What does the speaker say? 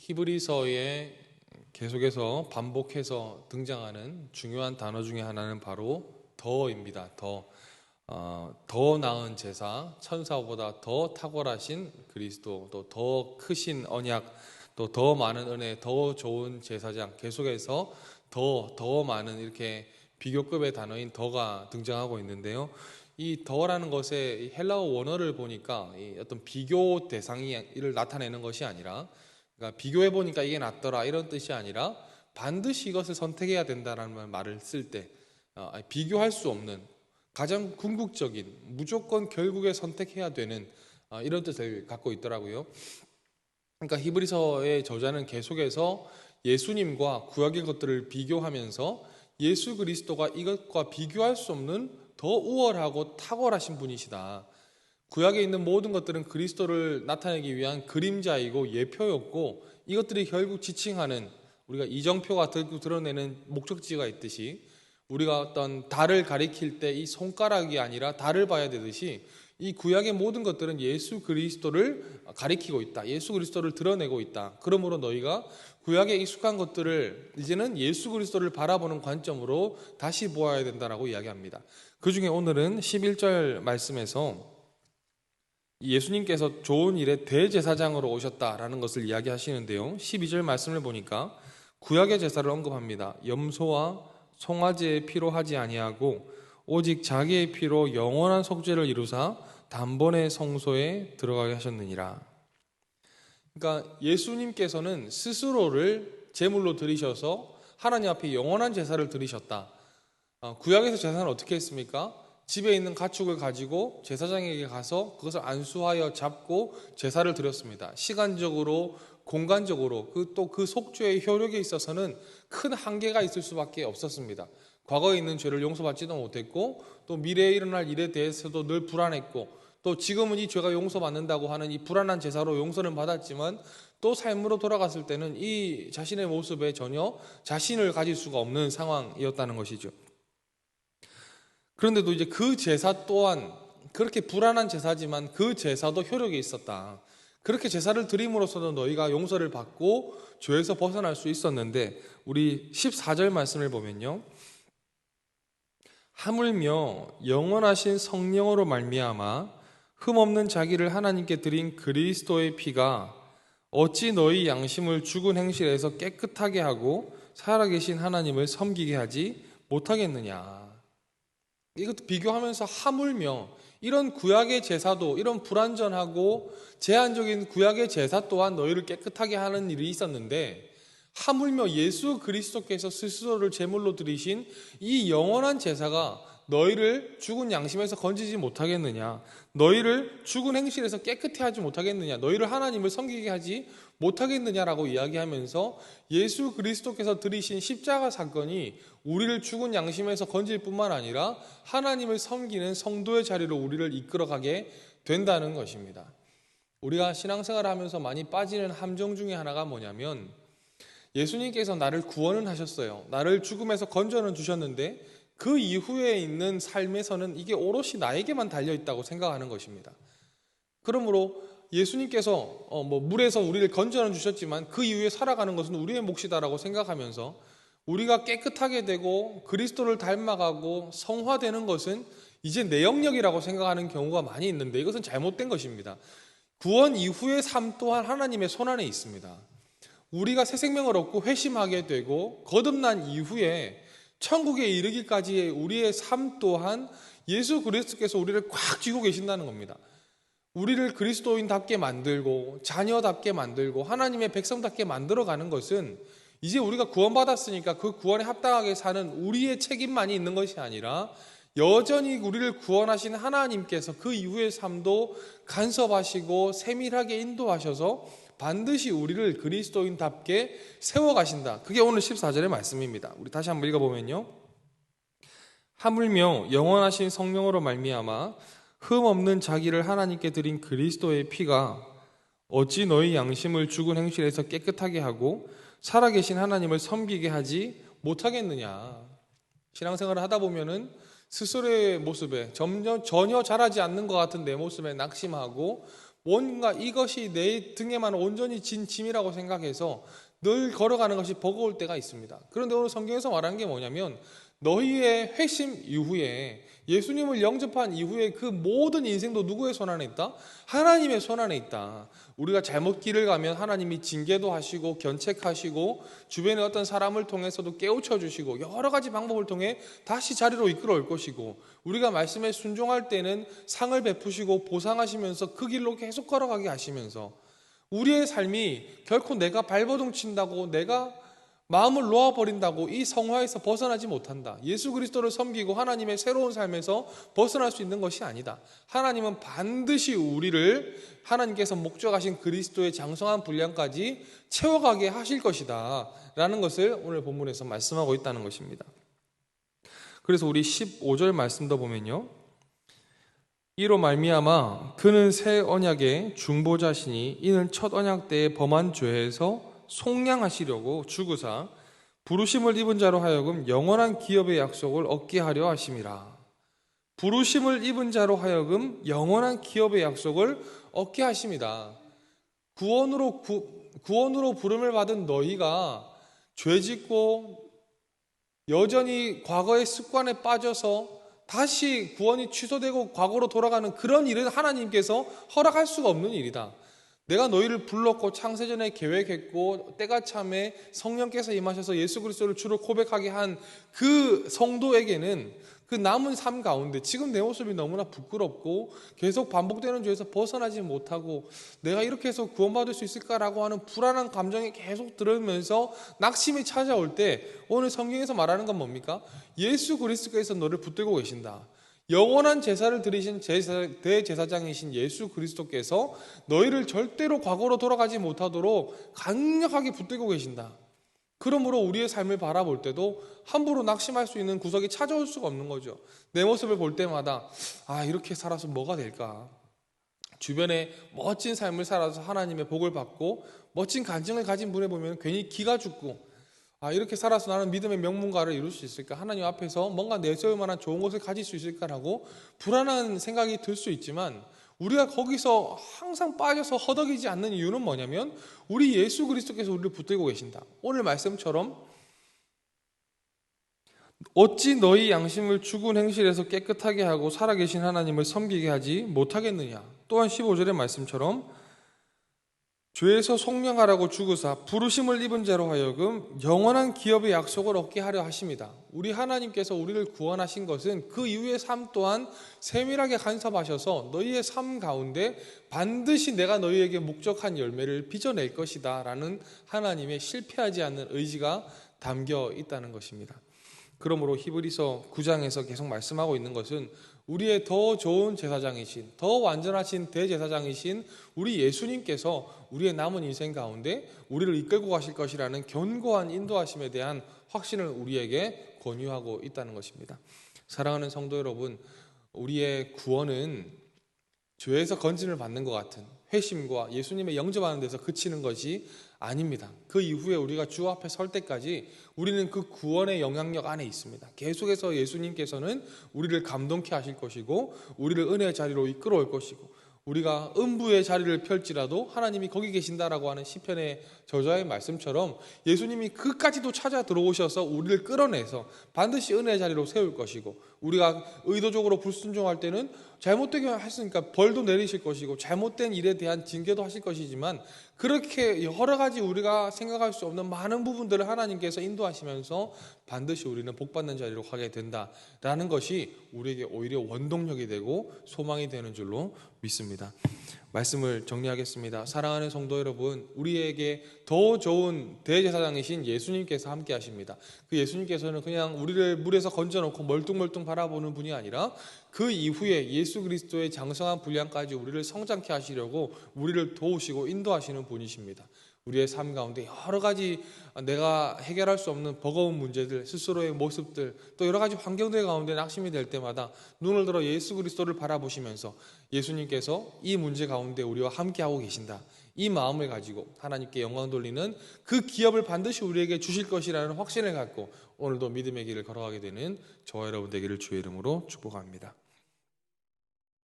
히브리서에 계속해서 반복해서 등장하는 중요한 단어 중에 하나는 바로 더입니다. 더 나은 제사, 천사보다 더 탁월하신 그리스도, 또 더 크신 언약, 또 더 많은 은혜, 더 좋은 제사장, 계속해서 더 많은 이렇게 비교급의 단어인 더가 등장하고 있는데요. 이 더라는 것의 헬라어 원어를 보니까 이 어떤 비교 대상이 이를 나타내는 것이 아니라, 그러니까 비교해 보니까 이게 낫더라 이런 뜻이 아니라 반드시 이것을 선택해야 된다라는 말을 쓸 때 비교할 수 없는 가장 궁극적인 무조건 결국에 선택해야 되는 이런 뜻을 갖고 있더라고요. 그러니까 히브리서의 저자는 계속해서 예수님과 구약의 것들을 비교하면서 예수 그리스도가 이것과 비교할 수 없는 더 우월하고 탁월하신 분이시다. 구약에 있는 모든 것들은 그리스도를 나타내기 위한 그림자이고 예표였고, 이것들이 결국 지칭하는, 우리가 이정표가 드러내는 목적지가 있듯이, 우리가 어떤 달을 가리킬 때 이 손가락이 아니라 달을 봐야 되듯이, 이 구약의 모든 것들은 예수 그리스도를 가리키고 있다. 예수 그리스도를 드러내고 있다. 그러므로 너희가 구약에 익숙한 것들을 이제는 예수 그리스도를 바라보는 관점으로 다시 보아야 된다라고 이야기합니다. 그 중에 오늘은 11절 말씀에서 예수님께서 좋은 일의 대제사장으로 오셨다라는 것을 이야기하시는데요. 12절 말씀을 보니까 구약의 제사를 언급합니다. 염소와 송아지의 피로 하지 아니하고 오직 자기의 피로 영원한 속죄를 이루사 단번에 성소에 들어가게 하셨느니라. 그러니까 예수님께서는 스스로를 제물로 드리셔서 하나님 앞에 영원한 제사를 드리셨다. 구약에서 제사는 어떻게 했습니까? 집에 있는 가축을 가지고 제사장에게 가서 그것을 안수하여 잡고 제사를 드렸습니다. 시간적으로, 공간적으로, 또 그 속죄의 효력에 있어서는 큰 한계가 있을 수밖에 없었습니다. 과거에 있는 죄를 용서받지도 못했고, 또 미래에 일어날 일에 대해서도 늘 불안했고, 또 지금은 이 죄가 용서받는다고 하는 이 불안한 제사로 용서는 받았지만 또 삶으로 돌아갔을 때는 이 자신의 모습에 전혀 자신을 가질 수가 없는 상황이었다는 것이죠. 그런데도 이제 그 제사 또한 그렇게 불안한 제사지만 그 제사도 효력이 있었다. 그렇게 제사를 드림으로써도 너희가 용서를 받고 죄에서 벗어날 수 있었는데, 우리 14절 말씀을 보면요, 하물며 영원하신 성령으로 말미암아 흠없는 자기를 하나님께 드린 그리스도의 피가 어찌 너희 양심을 죽은 행실에서 깨끗하게 하고 살아계신 하나님을 섬기게 하지 못하겠느냐. 이것도 비교하면서 하물며 이런 구약의 제사도, 이런 불완전하고 제한적인 구약의 제사 또한 너희를 깨끗하게 하는 일이 있었는데, 하물며 예수 그리스도께서 스스로를 제물로 드리신 이 영원한 제사가 너희를 죽은 양심에서 건지지 못하겠느냐, 너희를 죽은 행실에서 깨끗해 하지 못하겠느냐, 너희를 하나님을 섬기게 하지 못하겠느냐라고 이야기하면서 예수 그리스도께서 드리신 십자가 사건이 우리를 죽은 양심에서 건질 뿐만 아니라 하나님을 섬기는 성도의 자리로 우리를 이끌어가게 된다는 것입니다. 우리가 신앙생활을 하면서 많이 빠지는 함정 중에 하나가 뭐냐면, 예수님께서 나를 구원은 하셨어요. 나를 죽음에서 건져는 주셨는데 그 이후에 있는 삶에서는 이게 오롯이 나에게만 달려있다고 생각하는 것입니다. 그러므로 예수님께서 물에서 우리를 건져는 주셨지만 그 이후에 살아가는 것은 우리의 몫이다라고 생각하면서 우리가 깨끗하게 되고 그리스도를 닮아가고 성화되는 것은 이제 내 영역이라고 생각하는 경우가 많이 있는데, 이것은 잘못된 것입니다. 구원 이후의 삶 또한 하나님의 손안에 있습니다. 우리가 새 생명을 얻고 회심하게 되고 거듭난 이후에 천국에 이르기까지의 우리의 삶 또한 예수 그리스도께서 우리를 꽉 쥐고 계신다는 겁니다. 우리를 그리스도인답게 만들고 자녀답게 만들고 하나님의 백성답게 만들어가는 것은 이제 우리가 구원받았으니까 그 구원에 합당하게 사는 우리의 책임만이 있는 것이 아니라 여전히 우리를 구원하신 하나님께서 그 이후의 삶도 간섭하시고 세밀하게 인도하셔서 반드시 우리를 그리스도인답게 세워가신다. 그게 오늘 14절의 말씀입니다. 우리 다시 한번 읽어보면요, 하물며 영원하신 성령으로 말미암아 흠없는 자기를 하나님께 드린 그리스도의 피가 어찌 너희 양심을 죽은 행실에서 깨끗하게 하고 살아계신 하나님을 섬기게 하지 못하겠느냐. 신앙생활을 하다 보면은 스스로의 모습에 전혀 자라지 않는 것 같은 내 모습에 낙심하고 뭔가 이것이 내 등에만 온전히 진 짐이라고 생각해서 늘 걸어가는 것이 버거울 때가 있습니다. 그런데 오늘 성경에서 말하는 게 뭐냐면 너희의 회심 이후에 예수님을 영접한 이후에 그 모든 인생도 누구의 손 안에 있다? 하나님의 손 안에 있다. 우리가 잘못 길을 가면 하나님이 징계도 하시고 견책하시고 주변의 어떤 사람을 통해서도 깨우쳐 주시고 여러 가지 방법을 통해 다시 자리로 이끌어 올 것이고 우리가 말씀에 순종할 때는 상을 베푸시고 보상하시면서 그 길로 계속 걸어가게 하시면서 우리의 삶이 결코 내가 발버둥 친다고 내가 마음을 놓아버린다고 이 성화에서 벗어나지 못한다. 예수 그리스도를 섬기고 하나님의 새로운 삶에서 벗어날 수 있는 것이 아니다. 하나님은 반드시 우리를 하나님께서 목적하신 그리스도의 장성한 분량까지 채워가게 하실 것이다 라는 것을 오늘 본문에서 말씀하고 있다는 것입니다. 그래서 우리 15절 말씀도 보면요, 이로 말미암아 그는 새 언약의 중보자시니 이는 첫 언약 때에 범한 죄에서 속량하시려고 주구사 부르심을 입은 자로 하여금 영원한 기업의 약속을 얻게 하려 하심이라. 부르심을 입은 자로 하여금 영원한 기업의 약속을 얻게 하심이다. 구원으로 부름을 받은 너희가 죄짓고 여전히 과거의 습관에 빠져서 다시 구원이 취소되고 과거로 돌아가는 그런 일은 하나님께서 허락할 수가 없는 일이다. 내가 너희를 불렀고 창세전에 계획했고 때가 참에 성령께서 임하셔서 예수 그리스도를 주로 고백하게 한 그 성도에게는 그 남은 삶 가운데 지금 내 모습이 너무나 부끄럽고 계속 반복되는 죄에서 벗어나지 못하고 내가 이렇게 해서 구원받을 수 있을까라고 하는 불안한 감정이 계속 들으면서 낙심이 찾아올 때 오늘 성경에서 말하는 건 뭡니까? 예수 그리스도께서 너를 붙들고 계신다. 영원한 제사를 드리신 대제사장이신 예수 그리스도께서 너희를 절대로 과거로 돌아가지 못하도록 강력하게 붙들고 계신다. 그러므로 우리의 삶을 바라볼 때도 함부로 낙심할 수 있는 구석이 찾아올 수가 없는 거죠. 내 모습을 볼 때마다 이렇게 살아서 뭐가 될까? 주변에 멋진 삶을 살아서 하나님의 복을 받고 멋진 간증을 가진 분에 보면 괜히 기가 죽고 이렇게 살아서 나는 믿음의 명문가를 이룰 수 있을까? 하나님 앞에서 뭔가 내세울 만한 좋은 것을 가질 수 있을까라고 불안한 생각이 들 수 있지만 우리가 거기서 항상 빠져서 허덕이지 않는 이유는 뭐냐면 우리 예수 그리스도께서 우리를 붙들고 계신다. 오늘 말씀처럼 어찌 너희 양심을 죽은 행실에서 깨끗하게 하고 살아계신 하나님을 섬기게 하지 못하겠느냐. 또한 15절의 말씀처럼 죄에서 속량하라고 주구사 부르심을 입은 자로 하여금 영원한 기업의 약속을 얻게 하려 하십니다. 우리 하나님께서 우리를 구원하신 것은 그 이후의 삶 또한 세밀하게 간섭하셔서 너희의 삶 가운데 반드시 내가 너희에게 목적한 열매를 빚어낼 것이다 라는 하나님의 실패하지 않는 의지가 담겨 있다는 것입니다. 그러므로 히브리서 9장에서 계속 말씀하고 있는 것은 우리의 더 좋은 제사장이신, 더 완전하신 대제사장이신 우리 예수님께서 우리의 남은 인생 가운데 우리를 이끌고 가실 것이라는 견고한 인도하심에 대한 확신을 우리에게 권유하고 있다는 것입니다. 사랑하는 성도 여러분, 우리의 구원은 죄에서 건짐을 받는 것 같은 회심과 예수님의 영접하는 데서 그치는 것이 아닙니다. 그 이후에 우리가 주 앞에 설 때까지 우리는 그 구원의 영향력 안에 있습니다. 계속해서 예수님께서는 우리를 감동케 하실 것이고 우리를 은혜의 자리로 이끌어 올 것이고 우리가 음부의 자리를 펼지라도 하나님이 거기 계신다라고 하는 시편의 저자의 말씀처럼 예수님이 그까지도 찾아 들어오셔서 우리를 끌어내서 반드시 은혜의 자리로 세울 것이고 우리가 의도적으로 불순종할 때는 잘못되게 했으니까 벌도 내리실 것이고 잘못된 일에 대한 징계도 하실 것이지만 그렇게 여러 가지 우리가 생각할 수 없는 많은 부분들을 하나님께서 인도하시면서 반드시 우리는 복받는 자리로 가게 된다라는 것이 우리에게 오히려 원동력이 되고 소망이 되는 줄로 믿습니다. 말씀을 정리하겠습니다. 사랑하는 성도 여러분, 우리에게 더 좋은 대제사장이신 예수님께서 함께 하십니다. 그 예수님께서는 그냥 우리를 물에서 건져놓고 멀뚱멀뚱 바라보는 분이 아니라 그 이후에 예수 그리스도의 장성한 분량까지 우리를 성장케 하시려고 우리를 도우시고 인도하시는 분이십니다. 우리의 삶 가운데 여러 가지 내가 해결할 수 없는 버거운 문제들, 스스로의 모습들, 또 여러 가지 환경들 가운데 낙심이 될 때마다 눈을 들어 예수 그리스도를 바라보시면서 예수님께서 이 문제 가운데 우리와 함께하고 계신다. 이 마음을 가지고 하나님께 영광 돌리는 그 기업을 반드시 우리에게 주실 것이라는 확신을 갖고 오늘도 믿음의 길을 걸어가게 되는 저와 여러분 되기를 주의 이름으로 축복합니다.